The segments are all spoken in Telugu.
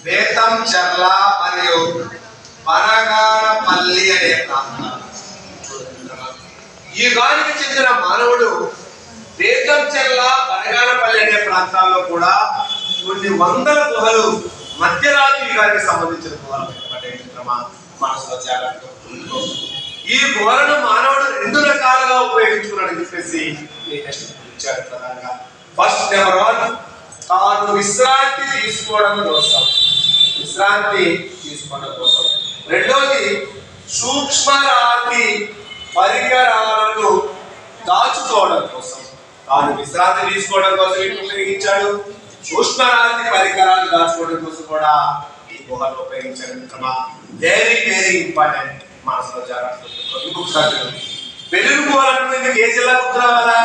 బేతంచెర్ల మరియు బనగానపల్లి అనే ప్రాంతాలు. ఈ గానికి చెందిన మానవుడు బేతంచెర్ల బనగానపల్లి అనే ప్రాంతాల్లో కూడా కొన్ని వందల గుహలు మధ్యరాత్రి యుగానికి సంబంధించిన గుహలు మనసులో జాగ్రత్త. ఈ గుహలను మానవుడు 2 రకాలుగా ఉపయోగించుకున్నాడని చెప్పేసి ఇచ్చాడు. ప్రధానంగా ఫస్ట్ నెంబర్ 1, తాను విశ్రాంతి తీసుకోవడం కోసం. రెండోది సూక్ష్మరాతి పరికరాలను దాచుకోవడం కోసం. తాను విశ్రాంతి తీసుకోవడం కోసం ఉపయోగించాడు, సూక్ష్మరాతి పరికరాలు దాచుకోవడం కోసం కూడా ఈ గుహను ఉపయోగించాడు. వెరీ వెరీ ఇంపార్టెంట్, మనసులో జాగ్రత్త. ఇంకొకసారి వెలుగు గుహలు ఏ జిల్లా గుర్తురావాలా?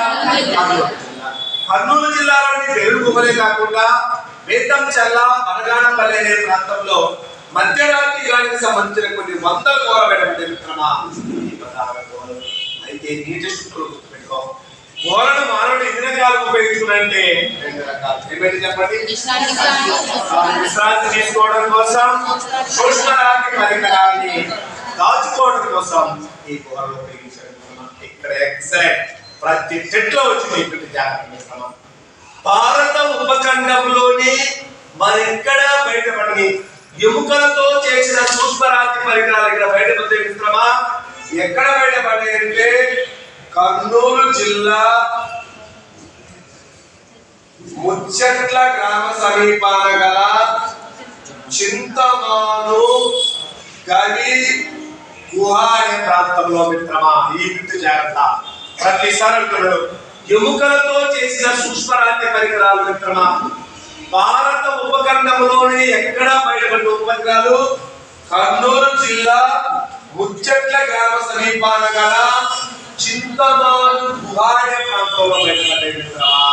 కర్నూలు జిల్లాలోని వెలుగు గుహలే కాకుండా బేతంచెర్ల బనగానపల్లి అనే ప్రాంతంలో మధ్యరాత్రి యుగానికి సంబంధించిన కొన్ని వందల గుహలు పెట్టబడ్డాయి మిత్రమా. అయితే నీటెస్ట్ గుర్తుపెట్టుకో, గుహలను మానవుడు ఎన్ని రకాలు ఉపయోగిస్తున్నాడంటే 2 రకాలు. ఏమిటి చెప్పండి? విశ్రాంతి తీసుకోవడం కోసం, సూక్ష్మరాతి పరికరాన్ని దాచుకోవడం కోసం ఈ గుహలను ఉపయోగించాడు. ఇక్కడ ఎక్సలెంట్, ప్రతి చెట్లో వచ్చింది ఇటువంటి జాగ్రత్త. భారత ఉపఖండంలోని మరెక్కడ బయటపడి ఎముకలతో చేసిన సూక్ష్మరాతి పరికరాలు ఇక్కడ బయటపడే మిత్రమా. ఎక్కడ బయటపడాయంటే కర్నూలు జిల్లా ముచ్చట్ల గ్రామ సమీపాన గల చింతమాను గవి గుహ అనే ప్రాంతంలో మిత్రమా. ఈ బిట్టు జాగ్రత్త, ప్రతిసారి అంటున్నాడు ఎముకలతో చేసిన సూక్ష్మరాతి పరికరాలు మిత్రమా. భారత ఉపఖండంలోని ఎక్కడ బయటపడిన ఉపరికరాలు కర్నూలు జిల్లా ముచ్చట్ల గ్రామ సమీపాన గల చింతమాను గుహ అనే ప్రాంతంలో బయటపడ్డాయి మిత్రమా.